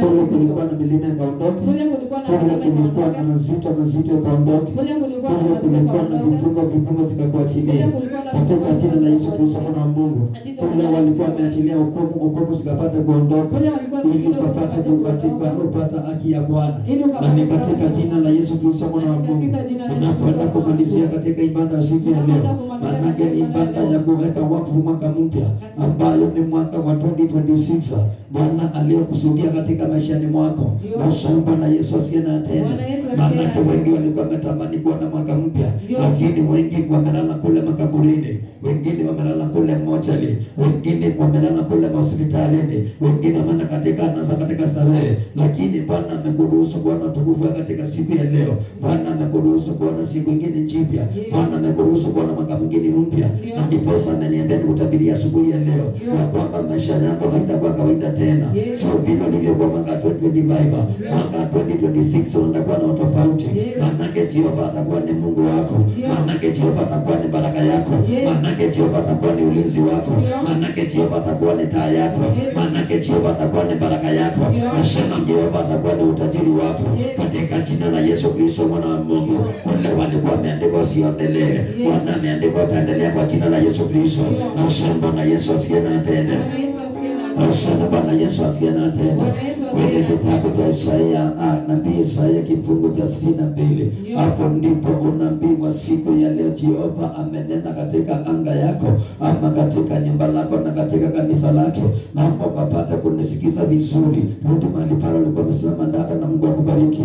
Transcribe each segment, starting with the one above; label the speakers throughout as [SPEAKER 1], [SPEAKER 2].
[SPEAKER 1] Kule kulikuwa na milima ikaondoka. Kule kulikuwa na mazito ikaondoka. Kule kulikuwa na vifungo zikakuachilia. Katika jina la Yesu Kristo mwana wa Mungu. Kule walikuwa wameachilia hukumu zikapata kuondoka. Ili upata haki ya Bwana. Na ni katika jina la Yesu Kristo mwana wa Mungu. Unapoenda kumalizia katika ibada ya siku ya leo. Maana ni ibada ya kuweka wakfu mwaka mpya ambayo ni mwaka wa 2026. Bwana aliyokusudia katika maishani mwako. Na na Yesu asiana tena. Maana wengi walikuwa wametamani kuona mwaka mpya, lakini wengi wamelala kule makaburini, wengine wamelala kule mochari, wengine wamelala kule hospitalini, wengine wamelala katika starehe. Lakini Bwana amekuruhusu kuona utukufu katika siku ya leo. Bwana amekuruhusu kuona siku nyingine njipya. Bwana amekuruhusu kuona mwaka mwingine mpya. Na ndipo ameniambia nikutabiria asubuhi ya leo na kwamba maisha yako haitakuwa kawaida tena. Sio vile ilivyokuwa mwaka 2025. Mwaka 2026 unakuwa na tofauti. Maana Jehova atakuwa ni Mungu wako. Maana Jehova atakuwa ni baraka yako. Maana Jehova atakuwa ni ulinzi wako. Maana Jehova atakuwa ni taa yako. Maana Jehova atakuwa ni baraka yako. Nasema Jehova atakuwa ni utajiri wako. Katika jina la Yesu Kristo mwana wa Mungu. Wale walikuwa wameandikwa usiendelee. Bwana ameandikwa utaendelea kwa jina la Yesu Kristo. Nasema na Yesu asiye tena. Nasema Bwana Yesu asiye tena. Kwenye kitabu cha Isaya, nabii Isaya kifungu cha 62. Hapo ndipo unabii wa siku ya leo. Jehova amenena katika anga yako, ama katika nyumba lako na katika kanisa lake. Naomba ukapata kunisikiza vizuri. Rudi mahali pale ulikuwa umesimama ndaka na Mungu akubariki.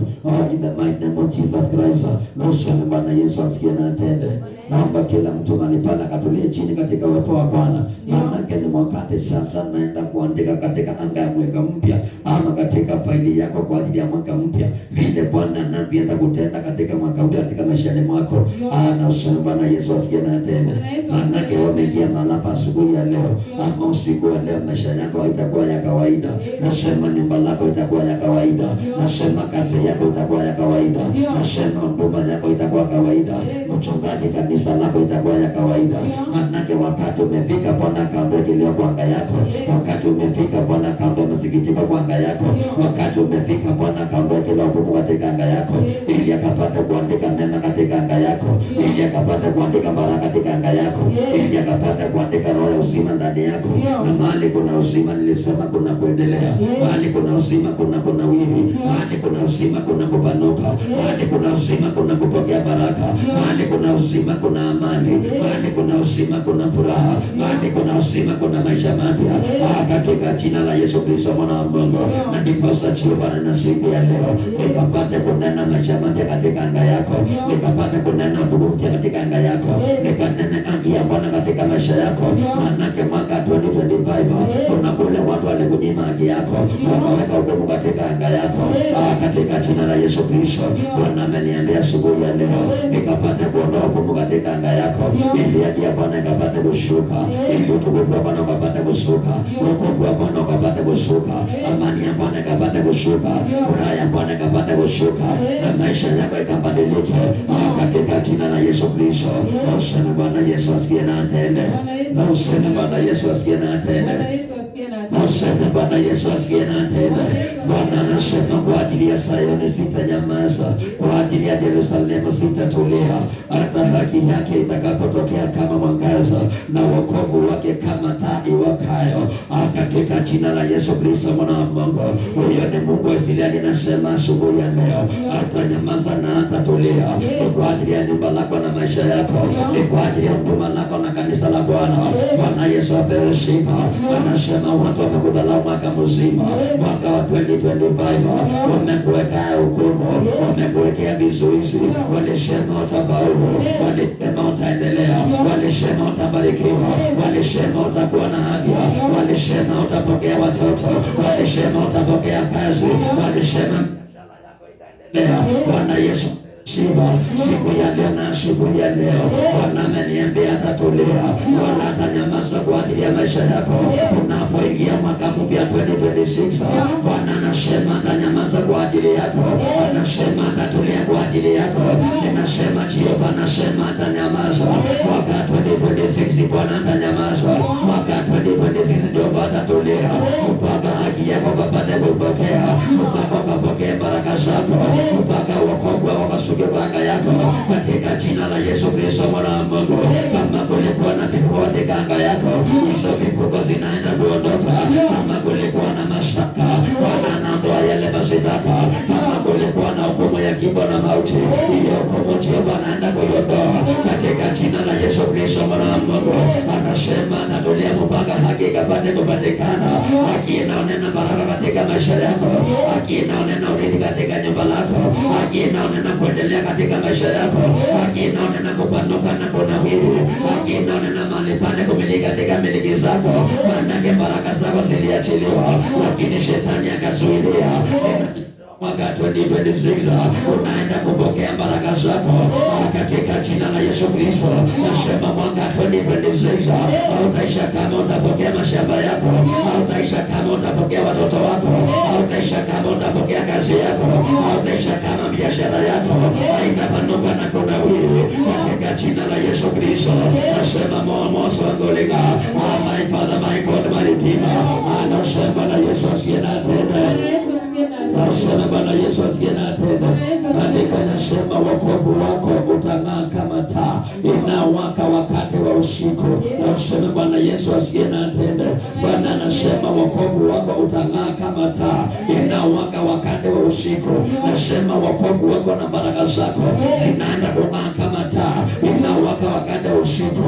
[SPEAKER 1] In the mighty name of Jesus Christ. Nasema Bwana Yesu asikie na atende. Naomba kila mtu mahali pale akatulie chini katika uwepo wa Bwana. Maana ni wakati sasa naenda kuandika katika anga ya mwaka mpya, ama katika faili yako kwa ajili ya mwaka mpya, vile Bwana anaenda kutenda katika mwaka mpya katika maishani mwako. Na useme Bwana Yesu asikie na tena. Maana wameingia mahali pa asubuhi ya leo, ama usiku wa leo, maisha yako haitakuwa ya kawaida. Nasema nyumba lako itakuwa ya kawaida. Nasema kazi yako itakuwa ya kawaida. Nasema huduma yako itakuwa kawaida. Mchungaji kanisa lako itakuwa ya kawaida. Maana wakati umefika Bwana kaondoe kilio kwa anga yako. Wakati umefika Bwana kaondoe masikitiko kwa anga yako. Wakati umefika Bwana kaondoe kila hukumu katika anga yako, ili akapata kuandika mema katika anga yako, ili akapata kuandika baraka katika anga yako, ili akapata kuandika roho ya uzima ndani yako. Na mahali kuna uzima nilisema kuna kuendelea. Mahali kuna uzima kuna wili. Mahali kuna uzima kuna kupanuka. Mahali kuna uzima kuna kupokea baraka. Mahali kuna uzima kuna amani. Mahali kuna uzima kuna furaha. Mahali kuna uzima kuna maisha mapya. Katika jina la Yesu Kristo mwana wa Mungu. Na ndiposa Jehova na siku ya leo nikapate kunena maisha mapya katika anga yako. Nikapate kunena utukufu katika anga yako. Nikanena anga ya Bwana katika maisha yako. Maana mwaka 2025 kuna kule watu walikunyima haki yako, wakaweka hukumu katika anga yako. Katika jina la Yesu Kristo, Bwana ameniambia asubuhi ya leo nikapate kuondoa hukumu katika anga yako, ili haki ya Bwana ikapate kushuka, ili utukufu wa Bwana ukapate kushuka, wokovu wa Bwana ukapate kushuka, amani ya Bwana ikapate kushuka, furaha ya Bwana ikapate kushuka, na maisha yako ikabadilike katika jina la Yesu Kristo. Useme Bwana Yesu asikie na atende. Useme Bwana Yesu asikie na atende. Useme Bwana Yesu asikie na atende. Bwana anasema kwa ajili ya Sayuni sitanyamaza, kwa ajili ya Yerusalemu sitatulia, hata haki yake itakapotokea kama mwangaza, na wokovu wake kama taa iwakayo. Katika jina la Yesu Kristo mwana wa Mungu. Huyo ni Mungu wa Israeli. Nasema asubuhi ya leo hatanyamaza na hatatulia. Kwa ajili ya nyumba lako na maisha yako, kwa ajili ya huduma lako na kanisa la Bwana. Bwana Yesu apewe sifa. Anasema watu wamekudharau mwaka mzima, mwaka wa 2025 wamekuweka hukumu, wamekuwekea vizuizi, walisema utafaulu, walisema utaendelea, walisema utabarikiwa, walisema utakuwa na afya, walisema utapokea watoto, walisema utapokea kazi, walisema Bwana Yesu shiba siku ya leo na asubuhi ya leo. Bwana ameniambia atatulia, wala atanyamaza kwa ajili ya maisha yako. Unapoingia mwaka mpya 2026, Bwana anasema atanyamaza kwa ajili yako, anasema atatulia kwa ajili yako. Ninasema Jehova anasema atanyamaza mwaka 2026. Bwana atanyamaza mwaka 2026. Jehova atatulia mpaka haki yako kapate kupokea, mpaka ukapokea baraka zako, mpaka wokovu wako kasuke kwa anga yako, katika jina la Yesu Kristo mwana wa Mungu. Kama kulikuwa na vifungo katika anga yako, hizo vifungo zinaenda kuondoka. Kama kulikuwa na mashaka, Bwana anaondoa yale mashaka. Kama kulikuwa na hukumu ya kifo na mauti, hiyo hukumu Jehova anaenda kuiondoa katika jina la Yesu Kristo mwana wa Mungu. Anasema atatulia mpaka haki ikapate kupatikana. Haki inaonena baraka katika maisha yako, haki inaonena urithi katika nyumba lako, haki inaonena kuendelea katika maisha yako, haki inaonena kupanuka na kunawiri, haki inaonena mahali pale kumiliki katika miliki zako. Maanake baraka zako ziliachiliwa, lakini shetani akazuilia. Mwaka 2026 unaenda kupokea baraka zako katika jina la Yesu Kristo. Nasema mwaka 2026 hautaisha kama utapokea mashamba yako, hautaisha kama utapokea watoto wako, hautaisha kama utapokea kazi yako, hautaisha kama biashara yako haitapanuka na kunawiri katika jina la Yesu Kristo. Nasema momoso angolika, my Father, my God, my Redeemer. Anasema na Yesu asiye na tena. Nasema Bwana Yesu asiye na tena. Andika nasema wokovu wako utang'aa kama taa inawaka wakati wa usiku. Nasema Bwana Yesu asiye na tena. Bwana anasema wokovu wako utang'aa kama taa inawaka wakati wa usiku. Nasema wokovu wako na baraka zako zinaenda kung'aa kama taa inawaka wakati wa usiku.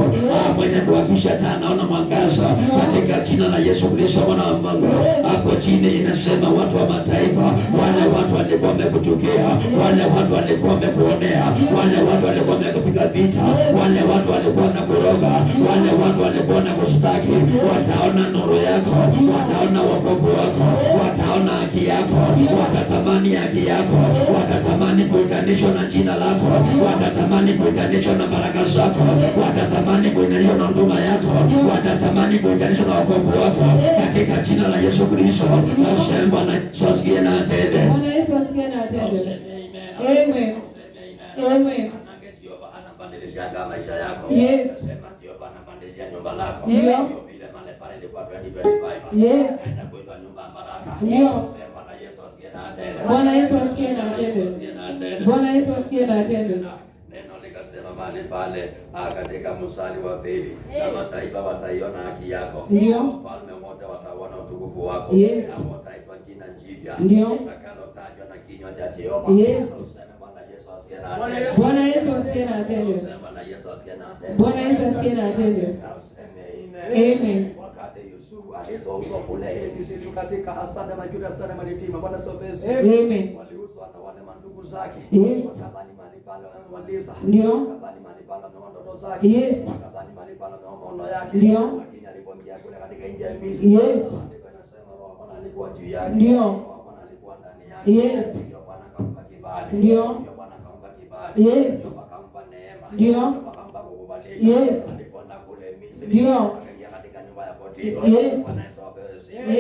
[SPEAKER 1] Mwenye kuhakisha taa naona mwangaza katika jina la Yesu Kristo mwana wa Mungu. Hapo chini inasema watu wa mataifa, wale watu walikuwa wamekuchukia, wale watu walikuwa wamekuonea, wale watu walikuwa wamekupiga vita, wale watu walikuwa wanakuroga, wale watu walikuwa wanakustaki, wataona nuru yako, wataona wokovu wako, wataona haki yako, watatamani haki yako, watatamani kuunganishwa na jina lako, watatamani kuunganishwa na baraka zako, watatamani kuunganishwa na huduma yako, watatamani kuunganishwa na wokovu wako katika jina la Yesu Kristo. Nasema na Yesu na atende.
[SPEAKER 2] Bwana Yesu asikie na atende. Amen. Amen.
[SPEAKER 1] Anabadilisha maisha yako.
[SPEAKER 2] Yes.
[SPEAKER 1] Sema Jehova anabadilisha nyumba lako.
[SPEAKER 2] Ndio.
[SPEAKER 1] Vile mali pale ilikuwa 2025.
[SPEAKER 2] Yes.
[SPEAKER 1] Aenda kuitwa nyumba ya baraka.
[SPEAKER 2] Ndio.
[SPEAKER 1] Sema na Yesu asikie na atende.
[SPEAKER 2] Bwana Yesu asikie na atende. Bwana Yesu asikie na atende.
[SPEAKER 1] Neno likasema mahali pale katika mstari wa pili, na mataifa wataiona haki yako.
[SPEAKER 2] Ndio.
[SPEAKER 1] Wafalme wote wataona utukufu wako.
[SPEAKER 2] Yes.
[SPEAKER 1] Na wataitwa jina jipya.
[SPEAKER 2] Ndio.
[SPEAKER 1] Utakalotajwa na kinywa cha Jehova.
[SPEAKER 2] Yes.
[SPEAKER 1] Useme Bwana Yesu asikie na atende.
[SPEAKER 2] Bwana Yesu asikie na atende.
[SPEAKER 1] Bwana Yesu asikie na atende.
[SPEAKER 2] Bwana Yesu asikie na atende. Amen.
[SPEAKER 1] Wakati Yusufu alizouzwa kule Misri katika Asana Majuri Asana Maritima, Bwana sobezi.
[SPEAKER 2] Amen.
[SPEAKER 1] Waliuzwa na wale mandugu zake.
[SPEAKER 2] Yes.
[SPEAKER 1] Wakabani mali pale wamemaliza.
[SPEAKER 2] Ndio.
[SPEAKER 1] Wakabani mali pale wameona ndoto zake.
[SPEAKER 2] Yes.
[SPEAKER 1] Wakabani mali pale wameona maono yake.
[SPEAKER 2] Ndio.
[SPEAKER 1] Lakini alipoingia kule katika nchi ya Misri.
[SPEAKER 2] Yes.
[SPEAKER 1] Anasema Roho Bwana alikuwa juu yake.
[SPEAKER 2] Ndio.
[SPEAKER 1] Roho Bwana alikuwa ndani yake.
[SPEAKER 2] Yes.
[SPEAKER 1] Ndio Bwana akampa kibali.
[SPEAKER 2] Ndio.
[SPEAKER 1] Ndio Bwana akampa kibali.
[SPEAKER 2] Yes.
[SPEAKER 1] Ndio akampa neema.
[SPEAKER 2] Ndio.
[SPEAKER 1] Akampa kukubalika.
[SPEAKER 2] Yes.
[SPEAKER 1] Alipoenda kule Misri.
[SPEAKER 2] Ndio.
[SPEAKER 1] Akaingia katika nyumba ya Potifa.
[SPEAKER 2] Yes.
[SPEAKER 1] Bwana Yesu apewe.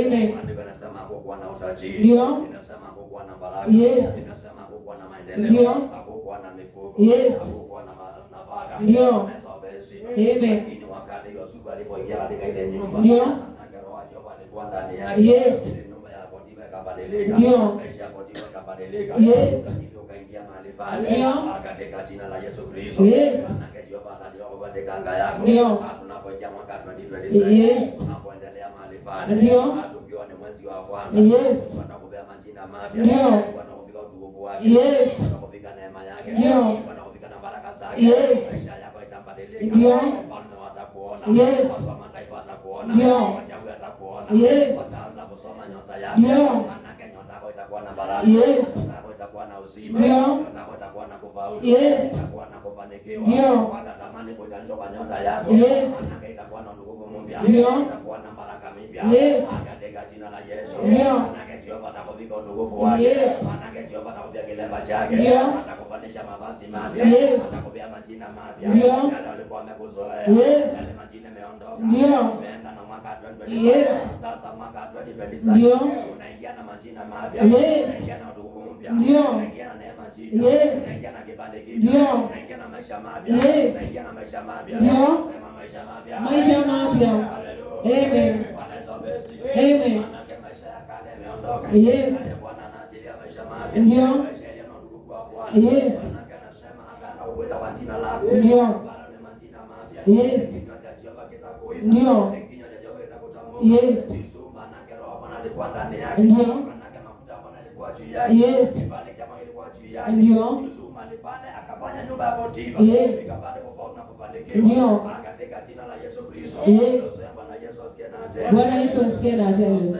[SPEAKER 2] Amen.
[SPEAKER 1] Andiko nasema hakukuwa na utajiri.
[SPEAKER 2] Ndio.
[SPEAKER 1] Inasema hakukuwa na baraka.
[SPEAKER 2] Yes.
[SPEAKER 1] Inasema hakukuwa na maendeleo.
[SPEAKER 2] Ndio.
[SPEAKER 1] Hakukuwa na mifugo.
[SPEAKER 2] Yes.
[SPEAKER 1] Hakukuwa na nafaka.
[SPEAKER 2] Ndio.
[SPEAKER 1] Bwana Yesu apewe.
[SPEAKER 2] Amen.
[SPEAKER 1] Lakini wakati Yusufu alipoingia katika ile nyumba.
[SPEAKER 2] Ndio.
[SPEAKER 1] Roho wa Jehova alikuwa ndani yake.
[SPEAKER 2] Yes.
[SPEAKER 1] Ile nyumba ya Potifa ikabadilika.
[SPEAKER 2] Ndio.
[SPEAKER 1] Maisha ya Potifa ikabadilika.
[SPEAKER 2] Yes.
[SPEAKER 1] Lakini ukaingia mahali pale.
[SPEAKER 2] Ndio.
[SPEAKER 1] Katika jina la Yesu Kristo.
[SPEAKER 2] Yes.
[SPEAKER 1] Maana Jehova atajua katika anga yako.
[SPEAKER 2] Ndio.
[SPEAKER 1] Tunapoingia mwaka 2026.
[SPEAKER 2] Yes.
[SPEAKER 1] Tunapoendelea mahali pale.
[SPEAKER 2] Ndio.
[SPEAKER 1] Tukiwa ni mwezi wa kwanza.
[SPEAKER 2] Yes.
[SPEAKER 1] Watakupea majina mapya.
[SPEAKER 2] Ndio.
[SPEAKER 1] Watakupika utukufu wake.
[SPEAKER 2] Yes.
[SPEAKER 1] Watakupika neema yake.
[SPEAKER 2] Ndio.
[SPEAKER 1] Watakupika na baraka zake.
[SPEAKER 2] Yes.
[SPEAKER 1] Maisha yako itabadilika.
[SPEAKER 2] Ndio.
[SPEAKER 1] Wafalme watakuona.
[SPEAKER 2] Yes.
[SPEAKER 1] Watu wa mataifa watakuona.
[SPEAKER 2] Ndio.
[SPEAKER 1] Wachawi watakuona.
[SPEAKER 2] Yes.
[SPEAKER 1] Wataanza kusoma nyota yako.
[SPEAKER 2] Ndio.
[SPEAKER 1] Maanake nyota yako itakuwa na baraka.
[SPEAKER 2] Yes.
[SPEAKER 1] Nyota yako itakuwa na uzima.
[SPEAKER 2] Ndio.
[SPEAKER 1] Nyota yako itakuwa na kufaulu.
[SPEAKER 2] Yes.
[SPEAKER 1] Itakuwa na kufanikiwa.
[SPEAKER 2] Ndio.
[SPEAKER 1] Watatamani kuitanishwa kwa nyota yako.
[SPEAKER 2] Yes.
[SPEAKER 1] Maanake itakuwa na utukufu mpya.
[SPEAKER 2] Ndio.
[SPEAKER 1] Itakuwa na baraka mpya.
[SPEAKER 2] Yes.
[SPEAKER 1] Katika jina la Yesu.
[SPEAKER 2] Ndio.
[SPEAKER 1] Maanake Jehova atakupa
[SPEAKER 3] kufika utukufu wake.
[SPEAKER 2] Yes.
[SPEAKER 3] Maana Jehova atakupea kilemba chake.
[SPEAKER 2] Ndio.
[SPEAKER 3] Atakupandisha mavazi mapya.
[SPEAKER 2] Yes.
[SPEAKER 3] Atakupea majina mapya.
[SPEAKER 2] Ndio.
[SPEAKER 3] Yale ulikuwa umekuzoea.
[SPEAKER 2] Yes.
[SPEAKER 3] Yale majina yameondoka.
[SPEAKER 2] Ndio.
[SPEAKER 3] Umeenda na mwaka 2020.
[SPEAKER 2] Yes.
[SPEAKER 3] Sasa mwaka 2027
[SPEAKER 2] Ndio.
[SPEAKER 3] unaingia na majina mapya.
[SPEAKER 2] Yes.
[SPEAKER 3] Unaingia na utukufu mpya.
[SPEAKER 2] Ndio.
[SPEAKER 3] Unaingia na neema jipya.
[SPEAKER 2] Yes.
[SPEAKER 3] Unaingia na kibali kipya.
[SPEAKER 2] Ndio.
[SPEAKER 3] Unaingia na maisha mapya.
[SPEAKER 2] Yes.
[SPEAKER 3] Unaingia na maisha mapya.
[SPEAKER 2] Ndio.
[SPEAKER 3] Sema maisha mapya.
[SPEAKER 2] Maisha mapya.
[SPEAKER 3] Hallelujah.
[SPEAKER 2] Amen.
[SPEAKER 3] Bwana Yesu asifiwe.
[SPEAKER 2] Amen.
[SPEAKER 3] Maana maisha ya kale yameondoka.
[SPEAKER 2] Yes.
[SPEAKER 3] Bwana anaachilia maisha mapya.
[SPEAKER 2] Ndio.
[SPEAKER 3] Maisha yaliyo na utukufu wa Bwana.
[SPEAKER 2] Yes.
[SPEAKER 3] Bwana anasema agana uweza wa jina lako.
[SPEAKER 2] Ndio.
[SPEAKER 3] Bwana ni majina mapya.
[SPEAKER 2] Yes.
[SPEAKER 3] Kinywa cha Jehova kitakuita.
[SPEAKER 2] Ndio.
[SPEAKER 3] Kinywa cha Jehova kitakutambua.
[SPEAKER 2] Yes.
[SPEAKER 3] Yesu maana roho Bwana alikuwa ndani yake.
[SPEAKER 2] Ndio.
[SPEAKER 3] Maana mafuta Bwana alikuwa juu yake.
[SPEAKER 2] Yes.
[SPEAKER 3] Kibali kama ilikuwa juu yake.
[SPEAKER 2] Ndio.
[SPEAKER 3] Yesu malipale akafanya nyumba ya Potifa.
[SPEAKER 2] Yes.
[SPEAKER 3] Ikapata kufaulu na kufanikiwa.
[SPEAKER 2] Ndio.
[SPEAKER 3] Katika jina la Yesu Kristo.
[SPEAKER 2] Yes.
[SPEAKER 3] Bwana Yesu asikie na atende.
[SPEAKER 2] Bwana Yesu asikie na atende.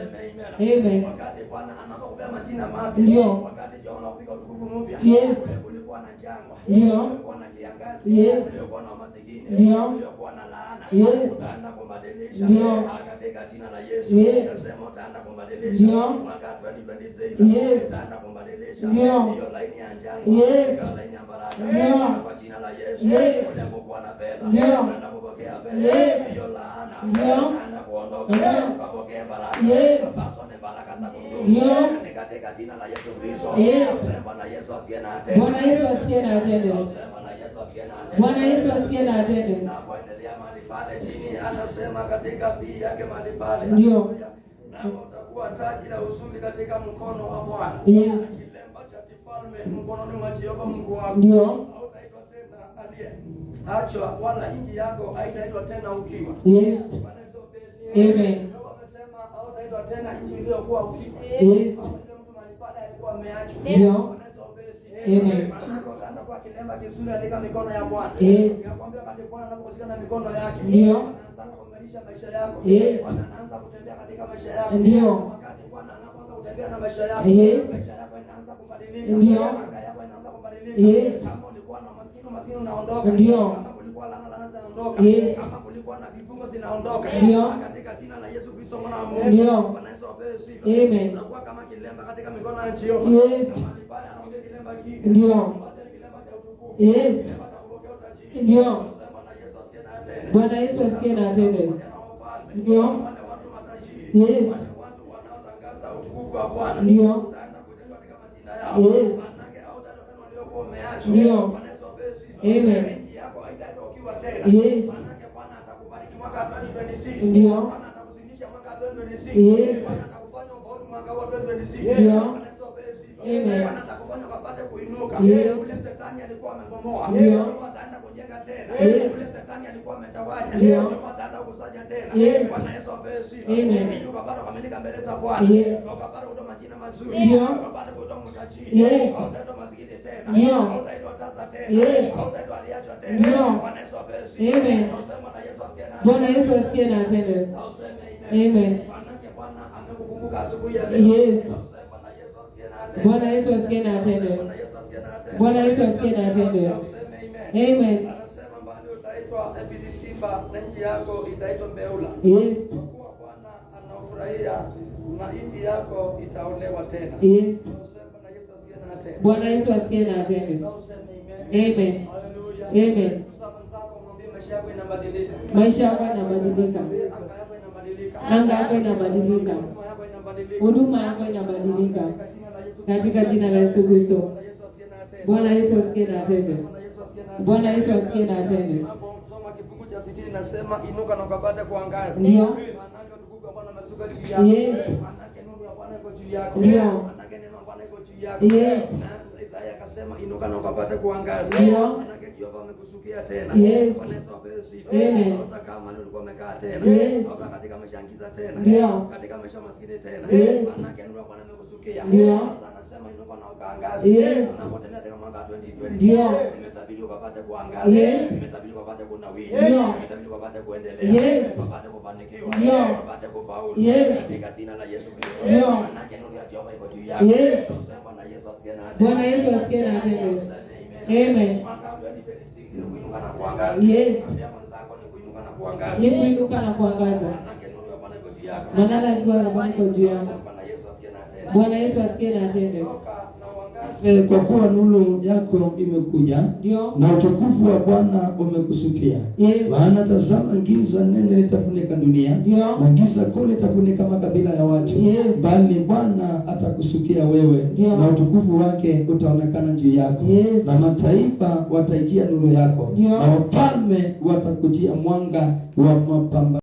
[SPEAKER 2] Amen.
[SPEAKER 3] Wakati Bwana anapokupea majina mapya.
[SPEAKER 2] Ndio.
[SPEAKER 3] Wakati Jehova anakupa utukufu mpya.
[SPEAKER 2] Yes.
[SPEAKER 3] Kulikuwa na jangwa.
[SPEAKER 2] Ndio.
[SPEAKER 3] Kulikuwa na kiangazi.
[SPEAKER 2] Yes.
[SPEAKER 3] Kulikuwa na umasikini.
[SPEAKER 2] Ndio.
[SPEAKER 3] Kulikuwa na laana.
[SPEAKER 2] Yes.
[SPEAKER 3] Utaenda kubadilisha.
[SPEAKER 2] Ndio.
[SPEAKER 3] Katika jina la Yesu.
[SPEAKER 2] Yes.
[SPEAKER 3] Nasema utaenda kubadilisha.
[SPEAKER 2] Ndio.
[SPEAKER 3] Mwaka 2026.
[SPEAKER 2] Yes.
[SPEAKER 3] Utaenda kubadilisha.
[SPEAKER 2] Ndio.
[SPEAKER 3] Hiyo laini ya jangwa.
[SPEAKER 2] Yes.
[SPEAKER 3] Hiyo laini ya baraka.
[SPEAKER 2] Ndio.
[SPEAKER 3] Kwa jina la Yesu.
[SPEAKER 2] Yes.
[SPEAKER 3] Unapokuwa na fedha.
[SPEAKER 2] Ndio.
[SPEAKER 3] Unaenda kupokea fedha.
[SPEAKER 2] Yes.
[SPEAKER 3] Hiyo laana.
[SPEAKER 2] Ndio.
[SPEAKER 3] Unaenda kuondoka.
[SPEAKER 2] Yes.
[SPEAKER 3] Ukapokea baraka.
[SPEAKER 2] Yes.
[SPEAKER 3] Sasa ni baraka za kudumu.
[SPEAKER 2] Ndio.
[SPEAKER 3] Katika jina la Yesu Kristo.
[SPEAKER 2] Yes.
[SPEAKER 3] Bwana Yesu asikie na atende.
[SPEAKER 2] Bwana Yesu asikie na atende.
[SPEAKER 3] Bwana Yesu asikie na atende.
[SPEAKER 2] Bwana Yesu asikie na atende.
[SPEAKER 3] Napoendelea mahali pale chini anasema katika bii yake mahali pale.
[SPEAKER 2] Ndio.
[SPEAKER 3] Na utakuwa taji la uzuri katika mkono wa Bwana.
[SPEAKER 2] Yes.
[SPEAKER 3] Kilemba cha kifalme mkononi mwa Jehova Mungu wako.
[SPEAKER 2] Ndio.
[SPEAKER 3] Hautaitwa tena aliye achwa wala nchi yako haitaitwa tena ukiwa.
[SPEAKER 2] Yes.
[SPEAKER 3] Bwana Yesu asifiwe.
[SPEAKER 2] Amen.
[SPEAKER 3] Ndio amesema hautaitwa tena nchi iliyokuwa ukiwa.
[SPEAKER 2] Yes.
[SPEAKER 3] Yule mtu mahali pale alikuwa ameachwa.
[SPEAKER 2] Ndio.
[SPEAKER 3] Bwana Yesu asifiwe.
[SPEAKER 2] Amen.
[SPEAKER 3] Maana utaenda kwa kilemba kizuri katika mikono ya Bwana.
[SPEAKER 2] Yes.
[SPEAKER 3] Nakwambia wakati Bwana anapokushika na mikono yake.
[SPEAKER 2] Ndio.
[SPEAKER 3] Anaanza kuimarisha maisha yako.
[SPEAKER 2] Yes.
[SPEAKER 3] Bwana anaanza kutembea katika maisha yako.
[SPEAKER 2] Ndio.
[SPEAKER 3] Wakati Bwana anaanza kutembea na maisha yako.
[SPEAKER 2] Yes.
[SPEAKER 3] Maisha yako inaanza kubadilika.
[SPEAKER 2] Ndio.
[SPEAKER 3] Anga yako inaanza kubadilika.
[SPEAKER 2] Yes.
[SPEAKER 3] Kama ulikuwa na maskini unaondoka.
[SPEAKER 2] Ndio.
[SPEAKER 3] Kama kulikuwa laana zinaondoka.
[SPEAKER 2] Yes.
[SPEAKER 3] Kama kulikuwa na vifungo zinaondoka.
[SPEAKER 2] Ndio.
[SPEAKER 3] Katika jina la Yesu Kristo mwana wa Mungu.
[SPEAKER 2] Ndio.
[SPEAKER 3] Bwana Yesu apewe sifa.
[SPEAKER 2] Amen.
[SPEAKER 3] Unakuwa kama kilemba katika mikono ya Jehova.
[SPEAKER 2] Yes.
[SPEAKER 3] Kama pale anaongea kilemba kile.
[SPEAKER 2] Ndio.
[SPEAKER 3] Kilemba cha utukufu.
[SPEAKER 2] Yes.
[SPEAKER 3] Kilemba cha kupokea utajiri.
[SPEAKER 2] Ndio.
[SPEAKER 3] Bwana Yesu asikie na atende.
[SPEAKER 2] Bwana Yesu asikie na atende. Ndio.
[SPEAKER 3] Wale watu matajiri.
[SPEAKER 2] Yes.
[SPEAKER 3] Wale watu wanaotangaza utukufu wa Bwana.
[SPEAKER 2] Ndio.
[SPEAKER 3] Utaenda kutendwa katika majina yao.
[SPEAKER 2] Yes.
[SPEAKER 3] Manake hautaitwa tena waliokuwa umeachwa.
[SPEAKER 2] Ndio.
[SPEAKER 3] Bwana Yesu apewe sifa.
[SPEAKER 2] Amen.
[SPEAKER 3] Nchi yako haitaitwa ukiwa tena.
[SPEAKER 2] Yes.
[SPEAKER 3] Manake Bwana atakubariki mwaka 2026.
[SPEAKER 2] Ndio.
[SPEAKER 3] Bwana atakuzidisha mwaka 2026.
[SPEAKER 2] Yes.
[SPEAKER 3] Bwana atakufanya ufaulu mwaka wa 2026.
[SPEAKER 2] Ndio.
[SPEAKER 3] Bwana Yesu apewe sifa.
[SPEAKER 2] Amen.
[SPEAKER 3] Bwana atakufanya ukapate kuinuka.
[SPEAKER 2] Yes.
[SPEAKER 3] Ule shetani alikuwa amebomoa.
[SPEAKER 2] Ndio.
[SPEAKER 3] Ataenda kujenga tena.
[SPEAKER 2] Yes.
[SPEAKER 3] Ule shetani alikuwa ametawanya.
[SPEAKER 2] Ndio.
[SPEAKER 3] Ataenda kusaja tena.
[SPEAKER 2] Yes.
[SPEAKER 3] Bwana Yesu apewe sifa.
[SPEAKER 2] Amen.
[SPEAKER 3] Ili ukapata kuaminika mbele za Bwana.
[SPEAKER 2] Yes.
[SPEAKER 3] Ukapata kutoa majina mazuri.
[SPEAKER 2] Ndio.
[SPEAKER 3] Ukapata kutoa mtajiri.
[SPEAKER 2] Yes.
[SPEAKER 3] Hautaitwa maskini tena.
[SPEAKER 2] Ndio.
[SPEAKER 3] Hautaitwa tasa tena.
[SPEAKER 2] Yes.
[SPEAKER 3] Hautaitwa aliachwa tena.
[SPEAKER 2] Ndio.
[SPEAKER 3] Bwana Yesu apewe sifa.
[SPEAKER 2] Amen.
[SPEAKER 3] Useme na Yesu asikie na.
[SPEAKER 2] Bwana Yesu asikie na atende.
[SPEAKER 3] Useme
[SPEAKER 2] Amen.
[SPEAKER 3] Manake Bwana amekukumbuka asubuhi ya leo.
[SPEAKER 2] Yes.
[SPEAKER 3] Useme Bwana Yesu asikie na atende.
[SPEAKER 2] Bwana Yesu asikie na atende.
[SPEAKER 3] Bwana Yesu asikie na atende.
[SPEAKER 2] Bwana Yesu asikie na atende.
[SPEAKER 3] Useme amen.
[SPEAKER 2] Amen.
[SPEAKER 3] Anasema mbali utaitwa Ebilisiba na nchi yako itaitwa Mbeula.
[SPEAKER 2] Yes.
[SPEAKER 3] Kwa kuwa Bwana anafurahia na nchi yako itaolewa tena.
[SPEAKER 2] Yes.
[SPEAKER 3] Useme Bwana Yesu asikie na atende.
[SPEAKER 2] Bwana Yesu asikie na atende.
[SPEAKER 3] Useme amen.
[SPEAKER 2] Amen.
[SPEAKER 3] Hallelujah.
[SPEAKER 2] Amen.
[SPEAKER 3] Kusema zako mwambie maisha yako inabadilika.
[SPEAKER 2] Maisha yako yanabadilika.
[SPEAKER 3] Anga yako inabadilika.
[SPEAKER 2] Anga yako inabadilika.
[SPEAKER 3] Huduma yako inabadilika.
[SPEAKER 2] Huduma yako inabadilika.
[SPEAKER 3] Katika jina la Yesu
[SPEAKER 2] Katika jina la Yesu Kristo.
[SPEAKER 3] Bwana Yesu asikie na atende.
[SPEAKER 2] Bwana Yesu asikie na atende.
[SPEAKER 3] Unaposoma kifungu cha 60 nasema inuka na ukapate kuangaza.
[SPEAKER 2] Ndio.
[SPEAKER 3] Maana utukufu wa Bwana unashuka juu yako.
[SPEAKER 2] Yes.
[SPEAKER 3] Maana nuru ya Bwana iko juu yako.
[SPEAKER 2] Ndio.
[SPEAKER 3] Maana neema ya Bwana iko juu yako.
[SPEAKER 2] Yes.
[SPEAKER 3] Na Isaya akasema inuka na ukapate kuangaza.
[SPEAKER 2] Ndio.
[SPEAKER 3] Maana Jehova amekusukia tena.
[SPEAKER 2] Yes.
[SPEAKER 3] Bwana Yesu apewe sifa.
[SPEAKER 2] Amen.
[SPEAKER 3] Hata kama ulikuwa umekaa tena.
[SPEAKER 2] Yes.
[SPEAKER 3] Hata katika maisha giza tena.
[SPEAKER 2] Ndio.
[SPEAKER 3] Katika maisha maskini tena.
[SPEAKER 2] Yes.
[SPEAKER 3] Maana nuru ya Bwana amekusukia.
[SPEAKER 2] Ndio.
[SPEAKER 3] Sasa anasema inuka na ukaangaze.
[SPEAKER 2] Yes.
[SPEAKER 3] Unapotembea katika mwaka 2020.
[SPEAKER 2] Ndio.
[SPEAKER 3] Imetabiri ukapate kuangaza.
[SPEAKER 2] Yes.
[SPEAKER 3] Imetabiri ukapate kunawiri.
[SPEAKER 2] Ndio.
[SPEAKER 3] Imetabiri ukapate kuendelea.
[SPEAKER 2] Yes.
[SPEAKER 3] Ukapate kufanikiwa.
[SPEAKER 2] Ndio.
[SPEAKER 3] Ukapate kufaulu.
[SPEAKER 2] Yes.
[SPEAKER 3] Katika jina la Yesu Kristo.
[SPEAKER 2] Ndio.
[SPEAKER 3] Maana nuru ya Jehova iko juu yako.
[SPEAKER 2] Yes.
[SPEAKER 3] Bwana Yesu asikie na atende.
[SPEAKER 2] Bwana Yesu asikie na atende. Amen.
[SPEAKER 3] Mwaka 2026 ni kuinuka na kuangaza.
[SPEAKER 2] Yes.
[SPEAKER 3] Mwambie mwenzako ni kuinuka na kuangaza.
[SPEAKER 2] Ni kuinuka na kuangaza.
[SPEAKER 3] Maana nuru ya Bwana iko juu yako.
[SPEAKER 2] Maana akiwa na Bwana iko juu yako.
[SPEAKER 3] Bwana Yesu asikie na atende.
[SPEAKER 2] Bwana Yesu asikie na atende.
[SPEAKER 3] Toka na uangaze,
[SPEAKER 1] Kwa kuwa nuru yako imekuja
[SPEAKER 2] Ndio.
[SPEAKER 1] na utukufu wa Bwana umekusukia.
[SPEAKER 2] Yes.
[SPEAKER 1] Maana tazama, giza nene litafunika dunia,
[SPEAKER 2] Ndio.
[SPEAKER 1] na giza kuu litafunika makabila ya watu.
[SPEAKER 2] Yes.
[SPEAKER 1] Bali Bwana atakusukia wewe,
[SPEAKER 2] Ndio.
[SPEAKER 1] na utukufu wake utaonekana juu yako.
[SPEAKER 2] Yes.
[SPEAKER 1] Na mataifa wataijia nuru yako,
[SPEAKER 2] Ndio.
[SPEAKER 1] na wafalme watakujia mwanga wa mapambazuko.